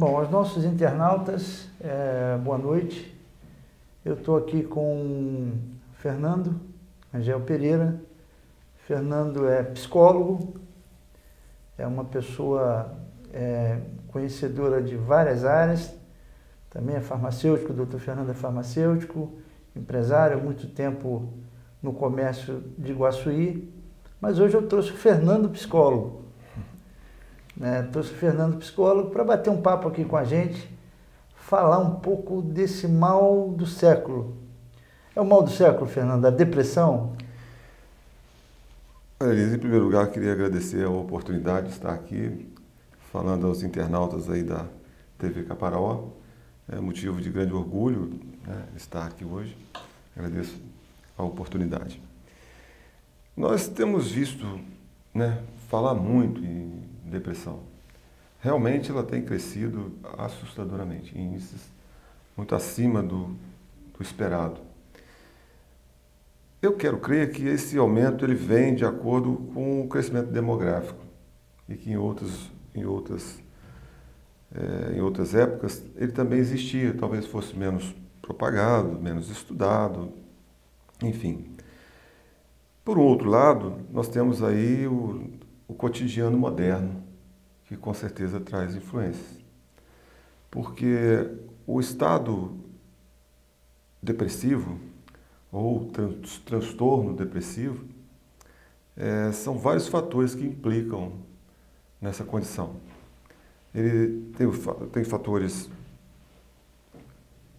Bom, aos nossos internautas, boa noite. Eu estou aqui com Fernando Angel Pereira. Fernando é psicólogo, é uma pessoa conhecedora de várias áreas, também é farmacêutico, o Dr. Fernando é farmacêutico, empresário, há muito tempo no comércio de Iguaçuí, mas hoje eu trouxe o Fernando psicólogo. Trouxe o Fernando psicólogo para bater um papo aqui com a gente, falar um pouco desse mal do século. É o mal do século, Fernando, a depressão? Olha, Elisa, em primeiro lugar, queria agradecer a oportunidade de estar aqui falando aos internautas aí da TV Caparaó. É motivo de grande orgulho, né, estar aqui hoje. Agradeço a oportunidade. Nós temos visto, né, falar muito em depressão. Realmente ela tem crescido assustadoramente, em índices muito acima do esperado. Eu quero crer que esse aumento ele vem de acordo com o crescimento demográfico e que em outras épocas ele também existia, talvez fosse menos propagado, menos estudado, enfim. Por um outro lado, nós temos aí o cotidiano moderno, que com certeza traz influências. Porque o estado depressivo, ou transtorno depressivo, são vários fatores que implicam nessa condição. Ele tem fatores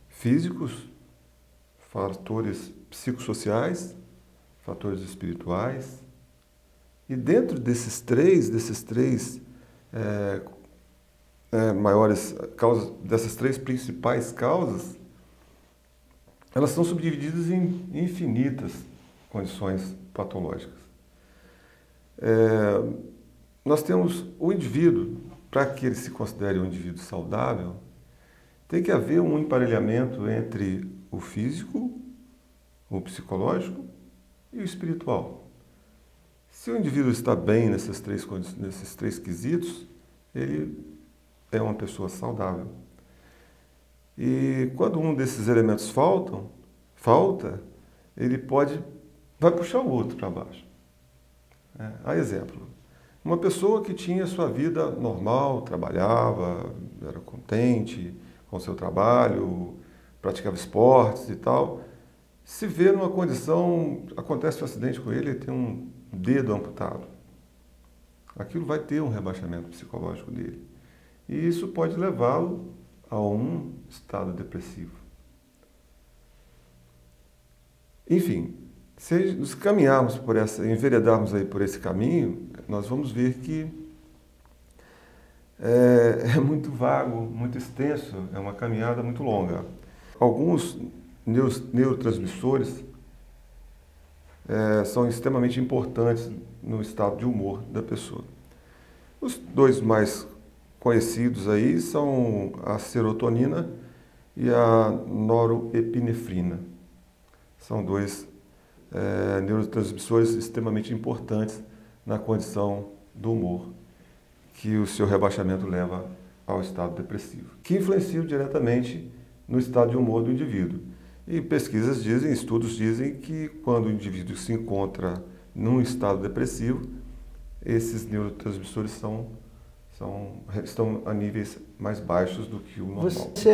físicos, fatores psicossociais, fatores espirituais, e dentro dessas três maiores causas, dessas três principais causas, elas são subdivididas em infinitas condições patológicas. Nós temos o indivíduo, para que ele se considere um indivíduo saudável, tem que haver um emparelhamento entre o físico, o psicológico e o espiritual. Se o indivíduo está bem nesses três quesitos, ele é uma pessoa saudável. E quando um desses elementos falta, ele vai puxar o outro para baixo. Há exemplo, uma pessoa que tinha sua vida normal, trabalhava, era contente com o seu trabalho, praticava esportes e tal, se vê numa condição, acontece um acidente com ele, ele tem um dedo amputado. Aquilo vai ter um rebaixamento psicológico dele. E isso pode levá-lo a um estado depressivo. Enfim, se nos caminharmos enveredarmos aí por esse caminho, nós vamos ver que é muito vago, muito extenso, é uma caminhada muito longa. Alguns neurotransmissores são extremamente importantes no estado de humor da pessoa. Os dois mais conhecidos aí são a serotonina e a norepinefrina. São dois neurotransmissores extremamente importantes na condição do humor, que o seu rebaixamento leva ao estado depressivo, que influenciam diretamente no estado de humor do indivíduo. E pesquisas estudos dizem que quando o indivíduo se encontra num estado depressivo, esses neurotransmissores estão a níveis mais baixos do que o normal. Você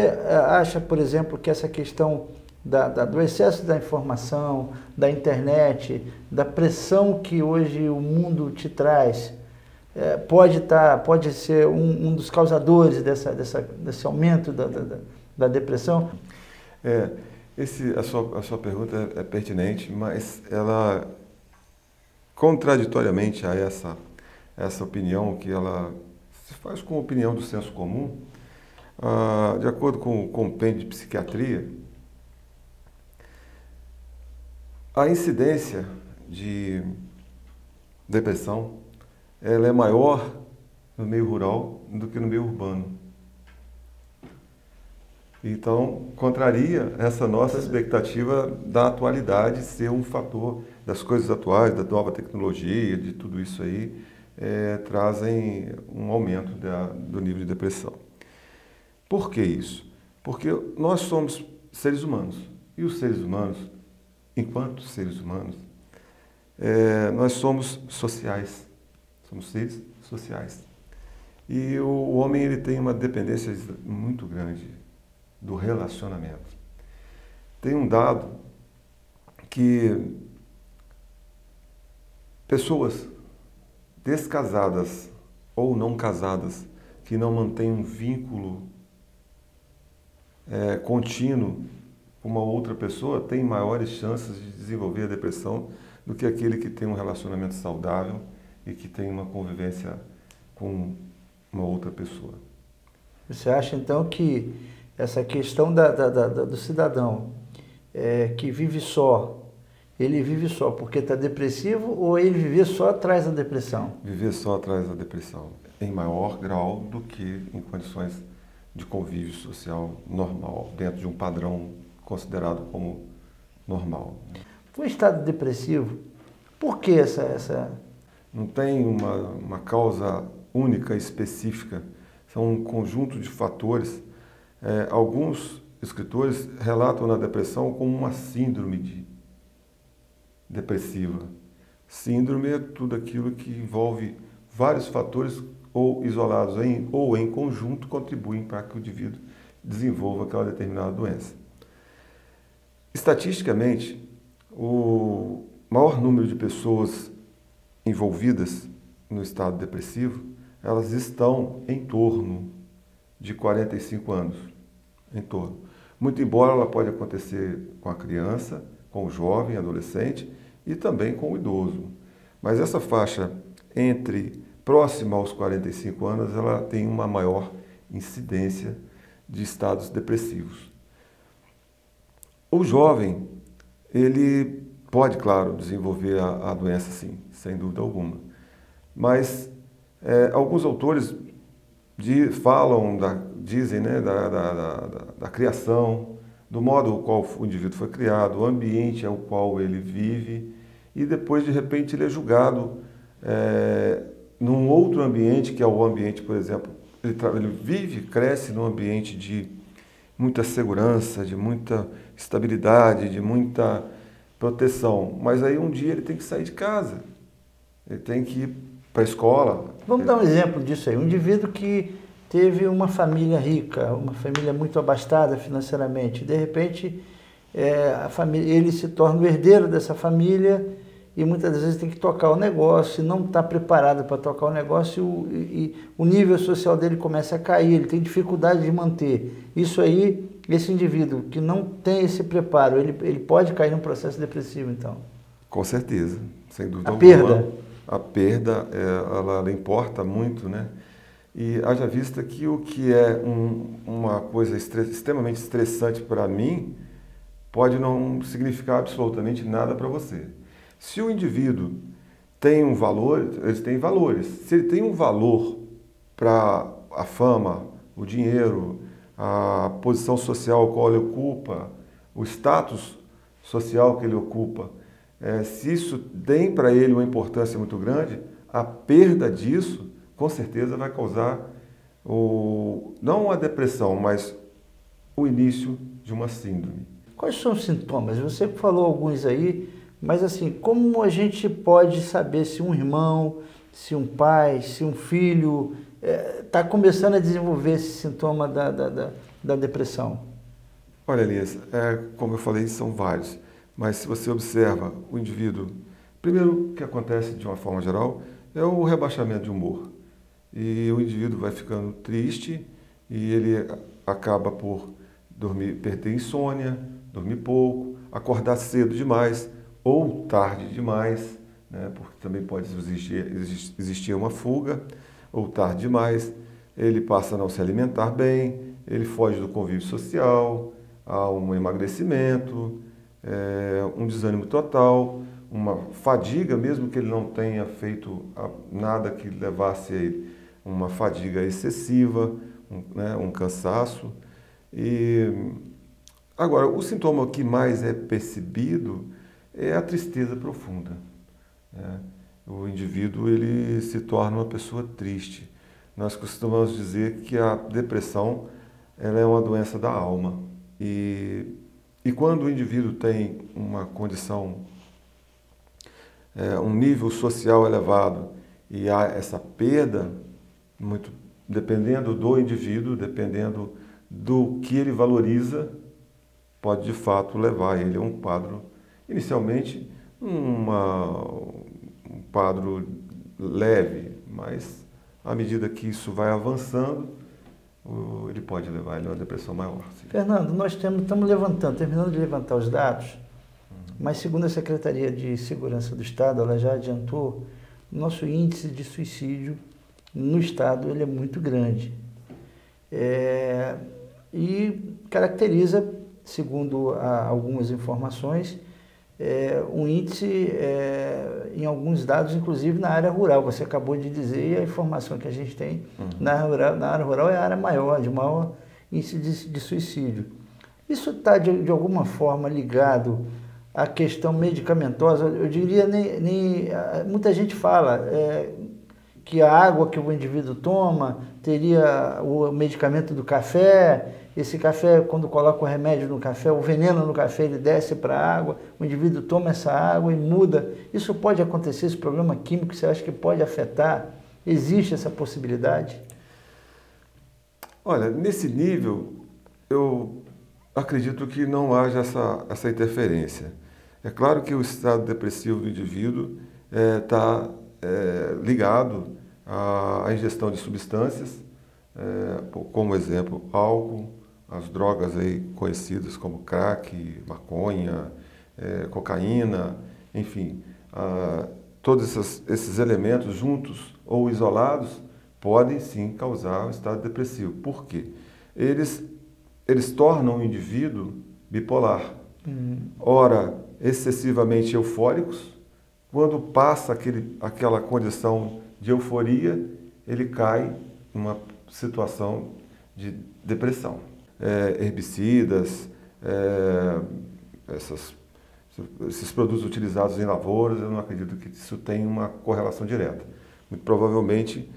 acha, por exemplo, que essa questão do excesso da informação, da internet, da pressão que hoje o mundo te traz, pode ser um dos causadores desse aumento da depressão? A sua pergunta é pertinente, mas ela, contraditoriamente a essa opinião, que ela se faz com a opinião do senso comum, de acordo com o compêndio de psiquiatria, a incidência de depressão ela é maior no meio rural do que no meio urbano. Então, contraria essa nossa expectativa da atualidade ser um fator das coisas atuais, da nova tecnologia, de tudo isso aí, trazem um aumento do nível de depressão. Por que isso? Porque nós somos seres humanos. E os seres humanos, enquanto seres humanos, nós somos sociais. Somos seres sociais. E o homem ele tem uma dependência muito grande do relacionamento. Tem um dado que pessoas descasadas ou não casadas que não mantêm um vínculo contínuo com uma outra pessoa têm maiores chances de desenvolver a depressão do que aquele que tem um relacionamento saudável e que tem uma convivência com uma outra pessoa. Você acha então que essa questão do cidadão que vive só, ele vive só porque está depressivo ou ele vive só atrás da depressão? Viver só atrás da depressão, em maior grau do que em condições de convívio social normal, dentro de um padrão considerado como normal. O estado depressivo, por que essa... Não tem uma causa única, específica. São um conjunto de fatores. Alguns escritores relatam a depressão como uma síndrome depressiva. Síndrome é tudo aquilo que envolve vários fatores ou isolados ou em conjunto contribuem para que o indivíduo desenvolva aquela determinada doença. Estatisticamente, o maior número de pessoas envolvidas no estado depressivo, elas estão em torno de 45 anos. Em torno. Muito embora ela pode acontecer com a criança, com o jovem, adolescente e também com o idoso. Mas essa faixa próxima aos 45 anos, ela tem uma maior incidência de estados depressivos. O jovem, ele pode, claro, desenvolver a doença sim, sem dúvida alguma. Mas alguns autores dizem da criação, do modo ao qual o indivíduo foi criado, o ambiente ao qual ele vive, e depois, de repente, ele é julgado num outro ambiente, que é o ambiente, por exemplo, ele vive, cresce num ambiente de muita segurança, de muita estabilidade, de muita proteção. Mas aí um dia ele tem que sair de casa, ele tem que ir para a escola. Vamos dar um exemplo disso aí. Um indivíduo que teve uma família rica, uma família muito abastada financeiramente. De repente, ele se torna o herdeiro dessa família e muitas vezes tem que tocar o negócio, e não está preparado para tocar o negócio e o nível social dele começa a cair, ele tem dificuldade de manter. Isso aí, esse indivíduo que não tem esse preparo, ele pode cair num processo depressivo, então? Com certeza, sem dúvida alguma. Perda? A perda, ela importa muito, né? E haja vista que o que é uma coisa extremamente estressante para mim pode não significar absolutamente nada para você. Se o indivíduo tem um valor, ele tem valores. Se ele tem um valor para a fama, o dinheiro, a posição social a qual ele ocupa, o status social que ele ocupa, se isso tem para ele uma importância muito grande, a perda disso, com certeza, vai causar não a depressão, mas o início de uma síndrome. Quais são os sintomas? Você falou alguns aí, mas assim, como a gente pode saber se um irmão, se um pai, se um filho está começando a desenvolver esse sintoma da depressão? Olha, Elias, como eu falei, são vários. Mas se você observa o indivíduo, primeiro o que acontece de uma forma geral é o rebaixamento de humor. E o indivíduo vai ficando triste e ele acaba por ter insônia, dormir pouco, acordar cedo demais ou tarde demais, né, porque também pode existir uma fuga, ou tarde demais, ele passa a não se alimentar bem, ele foge do convívio social, há um emagrecimento, um desânimo total, uma fadiga, mesmo que ele não tenha feito nada que levasse a ele, uma fadiga excessiva, um cansaço. Agora, o sintoma que mais é percebido é a tristeza profunda. O indivíduo ele se torna uma pessoa triste. Nós costumamos dizer que a depressão ela é uma doença da alma. E quando o indivíduo tem uma condição, um nível social elevado e há essa perda, muito dependendo do indivíduo, dependendo do que ele valoriza, pode de fato levar ele a um quadro, inicialmente um quadro leve, mas à medida que isso vai avançando, ele pode levar ele a uma depressão maior. Sim. Fernando, nós estamos terminando de levantar os dados, mas segundo a Secretaria de Segurança do Estado, ela já adiantou, nosso índice de suicídio no Estado ele é muito grande. E caracteriza, segundo algumas informações, um índice em alguns dados, inclusive na área rural. Você acabou de dizer, e a informação que a gente tem na área rural é a área maior, de maior índice de suicídio. Isso está, de alguma forma, ligado à questão medicamentosa? Eu diria, muita gente fala que a água que o indivíduo toma teria o medicamento do café. Esse café, quando coloca o remédio no café, o veneno no café, ele desce para a água, o indivíduo toma essa água e muda. Isso pode acontecer, esse problema químico, você acha que pode afetar? Existe essa possibilidade? Olha, nesse nível, eu acredito que não haja essa interferência. É claro que o estado depressivo do indivíduo está ligado à ingestão de substâncias, como exemplo, álcool, as drogas aí conhecidas como crack, maconha, cocaína, enfim, todos esses elementos juntos ou isolados podem sim causar um estado depressivo. Por quê? Eles tornam o indivíduo bipolar. Ora, excessivamente eufóricos, quando passa aquela condição de euforia, ele cai numa situação de depressão. Herbicidas, esses produtos utilizados em lavouras, eu não acredito que isso tenha uma correlação direta. Muito provavelmente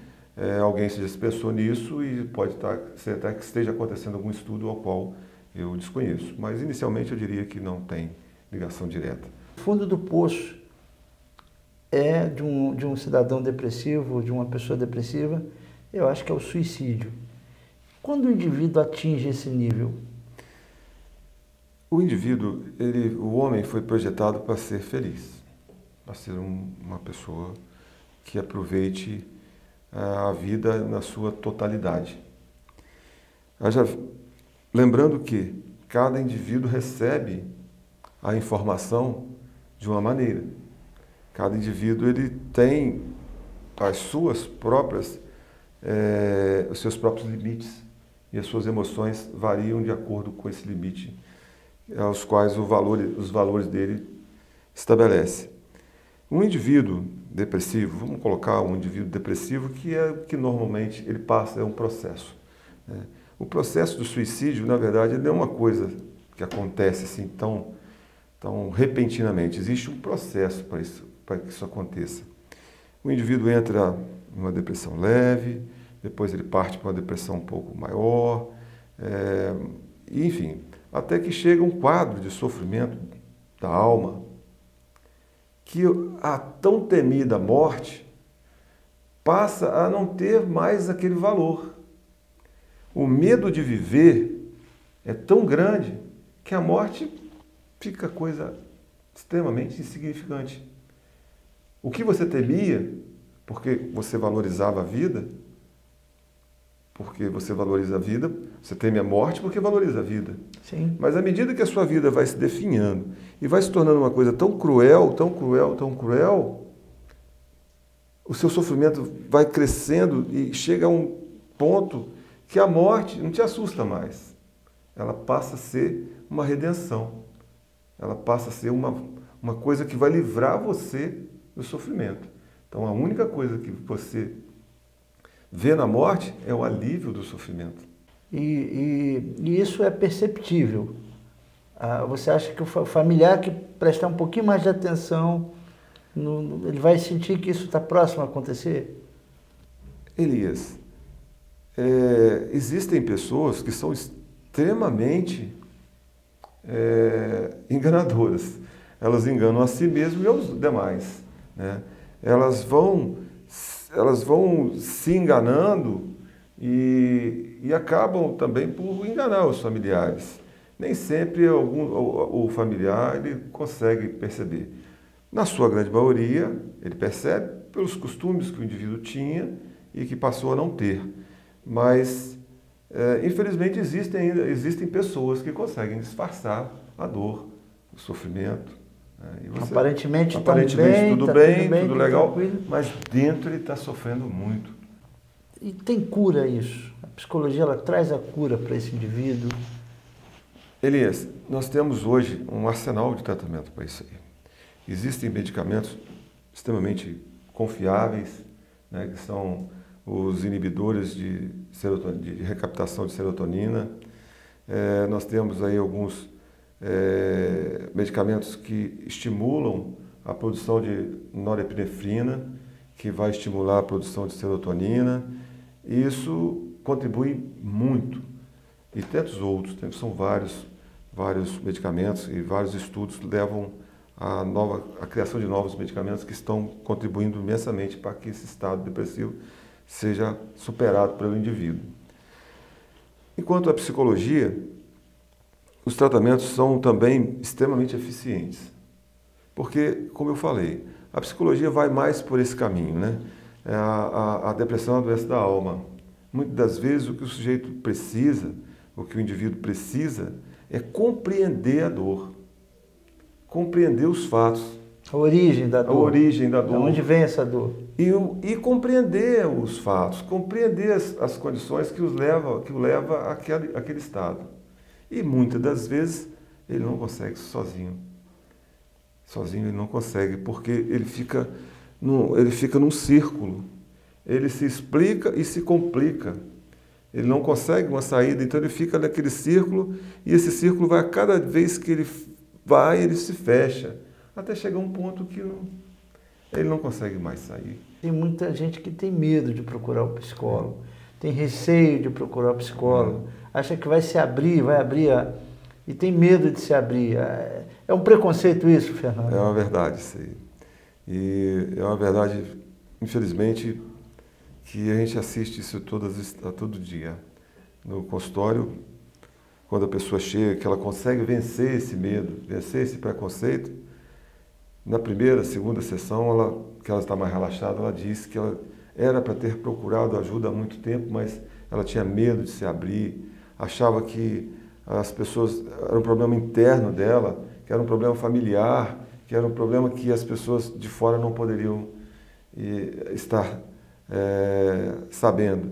alguém se dispersou nisso e pode ser até que esteja acontecendo algum estudo ao qual eu desconheço. Mas inicialmente eu diria que não tem ligação direta. O fundo do poço de um cidadão depressivo, de uma pessoa depressiva, eu acho que é o suicídio. Quando o indivíduo atinge esse nível? O indivíduo, o homem foi projetado para ser feliz, para ser uma pessoa que aproveite a vida na sua totalidade. Lembrando que cada indivíduo recebe a informação de uma maneira. Cada indivíduo ele tem as suas próprias, os seus próprios limites e as suas emoções variam de acordo com esse limite aos quais os valores dele estabelece. Um indivíduo depressivo, vamos colocar um indivíduo depressivo que normalmente ele passa um processo. O processo do suicídio, na verdade, não é uma coisa que acontece assim tão repentinamente. Existe um processo para que isso aconteça. O indivíduo entra em uma depressão leve, depois ele parte para uma depressão um pouco maior, enfim, até que chega um quadro de sofrimento da alma que a tão temida morte passa a não ter mais aquele valor. O medo de viver é tão grande que a morte fica coisa extremamente insignificante. O que você temia, porque você valorizava a vida, porque você valoriza a vida, você teme a morte porque valoriza a vida. Sim. Mas à medida que a sua vida vai se definhando e vai se tornando uma coisa tão cruel, tão cruel, tão cruel, o seu sofrimento vai crescendo e chega a um ponto que a morte não te assusta mais. Ela passa a ser uma redenção. Ela passa a ser uma coisa que vai livrar você do sofrimento. Então a única coisa que você vê na morte é o alívio do sofrimento. E isso é perceptível. Você acha que o familiar que prestar um pouquinho mais de atenção, ele vai sentir que isso está próximo a acontecer? Elias, existem pessoas que são extremamente enganadoras. Elas enganam a si mesmas e aos demais, né? Elas vão se enganando e acabam também por enganar os familiares. Nem sempre o familiar ele consegue perceber. Na sua grande maioria, ele percebe pelos costumes que o indivíduo tinha e que passou a não ter. Mas, infelizmente, existem pessoas que conseguem disfarçar a dor, o sofrimento. Aparentemente tudo bem, tudo legal, tranquilo. mas dentro ele está sofrendo muito. E tem cura isso? A psicologia ela traz a cura para esse indivíduo? Elias, nós temos hoje um arsenal de tratamento para isso aí. Existem medicamentos extremamente confiáveis, né, que são os inibidores de recaptação de serotonina. Nós temos aí alguns medicamentos que estimulam a produção de norepinefrina, que vai estimular a produção de serotonina. E isso contribui muito. E tantos outros, são vários medicamentos e vários estudos levam à criação de novos medicamentos que estão contribuindo imensamente para que esse estado depressivo seja superado pelo indivíduo. Enquanto a psicologia, os tratamentos são também extremamente eficientes. Porque, como eu falei, a psicologia vai mais por esse caminho, né? A depressão é uma doença da alma. Muitas das vezes o que o sujeito precisa, o que o indivíduo precisa, é compreender a dor, compreender os fatos. A origem da dor. A origem da dor. De onde vem essa dor? E compreender os fatos, compreender as condições que o leva àquele estado. E muitas das vezes ele não consegue sozinho. Sozinho ele não consegue, porque ele fica num círculo. Ele se explica e se complica. Ele não consegue uma saída, então ele fica naquele círculo e esse círculo vai, a cada vez que ele vai, ele se fecha. Até chegar um ponto que ele não consegue mais sair. Tem muita gente que tem medo de procurar o psicólogo, tem receio de procurar o psicólogo, acha que vai abrir e tem medo de se abrir. É um preconceito isso, Fernando? É uma verdade isso aí. E é uma verdade, infelizmente, que a gente assiste isso todo dia. No consultório, quando a pessoa chega, que ela consegue vencer esse medo, vencer esse preconceito, na primeira, segunda sessão, que ela está mais relaxada, ela disse que ela era para ter procurado ajuda há muito tempo, mas ela tinha medo de se abrir, achava que as pessoas, era um problema interno dela, que era um problema familiar, que era um problema que as pessoas de fora não poderiam estar sabendo.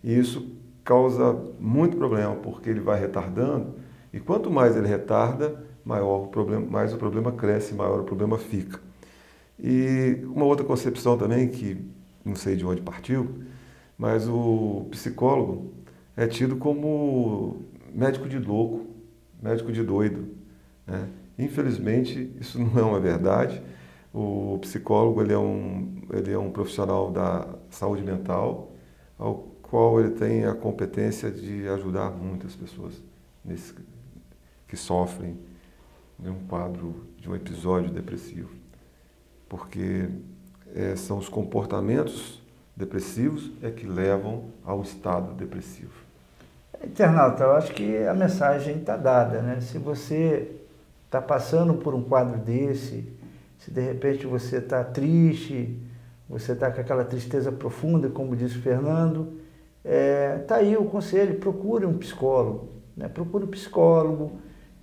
E isso causa muito problema, porque ele vai retardando, e quanto mais ele retarda, mais o problema cresce, maior o problema fica. E uma outra concepção também, que não sei de onde partiu, mas o psicólogo é tido como médico de louco, médico de doido, né? Infelizmente, isso não é uma verdade. O psicólogo ele é um profissional da saúde mental, ao qual ele tem a competência de ajudar muitas pessoas que sofrem de um quadro, de um episódio depressivo. Porque são os comportamentos depressivos que levam ao estado depressivo. Internauta, eu acho que a mensagem está dada, né? Se você está passando por um quadro desse, se de repente você está triste, você está com aquela tristeza profunda, como disse o Fernando, está aí o conselho, procure um psicólogo, né? Procure um psicólogo,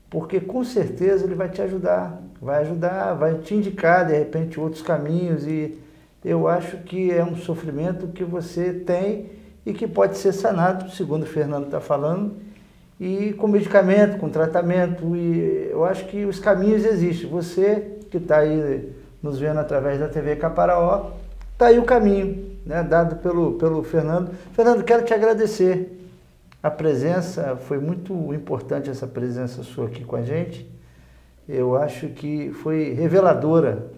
porque com certeza ele vai te ajudar, vai te indicar de repente outros caminhos, e eu acho que é um sofrimento que você tem e que pode ser sanado, segundo o Fernando está falando, e com medicamento, com tratamento, e eu acho que os caminhos existem. Você que está aí nos vendo através da TV Caparaó, está aí o caminho, né, dado pelo Fernando. Fernando, quero te agradecer. A presença, foi muito importante essa presença sua aqui com a gente. Eu acho que foi reveladora,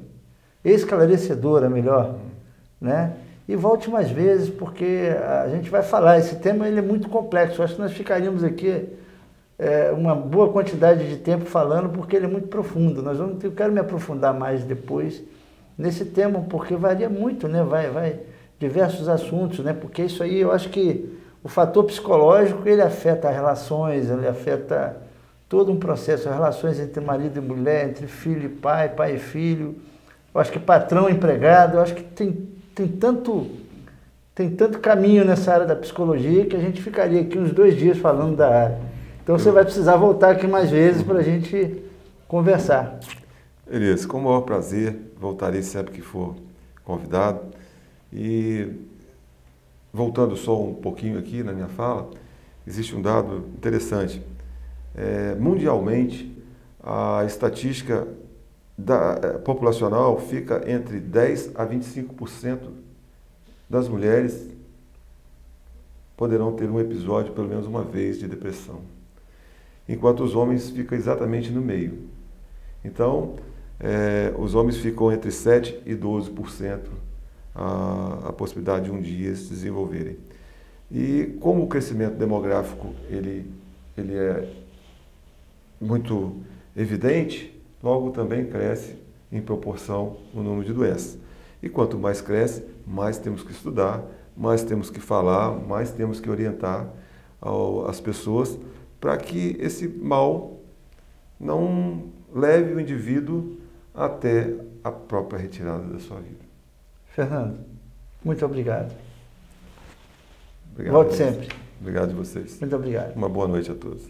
esclarecedora, melhor, né? E volte mais vezes, porque a gente vai falar, esse tema ele é muito complexo. Eu acho que nós ficaríamos aqui uma boa quantidade de tempo falando, porque ele é muito profundo. Eu quero me aprofundar mais depois nesse tema, porque varia muito, né? Vai diversos assuntos, né? Porque isso aí, eu acho que o fator psicológico, ele afeta as relações, ele afeta todo um processo, as relações entre marido e mulher, entre filho e pai, pai e filho. Eu acho que patrão e empregado, eu acho que tem tanto caminho nessa área da psicologia que a gente ficaria aqui uns 2 dias falando da área. Então você vai precisar voltar aqui mais vezes para a gente conversar. Elias, com o maior prazer, voltarei sempre que for convidado. E voltando só um pouquinho aqui na minha fala, existe um dado interessante. Mundialmente, a estatística populacional fica entre 10% a 25% das mulheres poderão ter um episódio pelo menos uma vez de depressão, enquanto os homens ficam exatamente no meio. Então, os homens ficam entre 7% e 12% a possibilidade de um dia se desenvolverem. E como o crescimento demográfico ele é muito evidente, logo também cresce em proporção o número de doenças. E quanto mais cresce, mais temos que estudar, mais temos que falar, mais temos que orientar as pessoas para que esse mal não leve o indivíduo até a própria retirada da sua vida. Fernando, muito obrigado. Obrigado. Volte sempre. Obrigado a vocês. Muito obrigado. Uma boa noite a todos.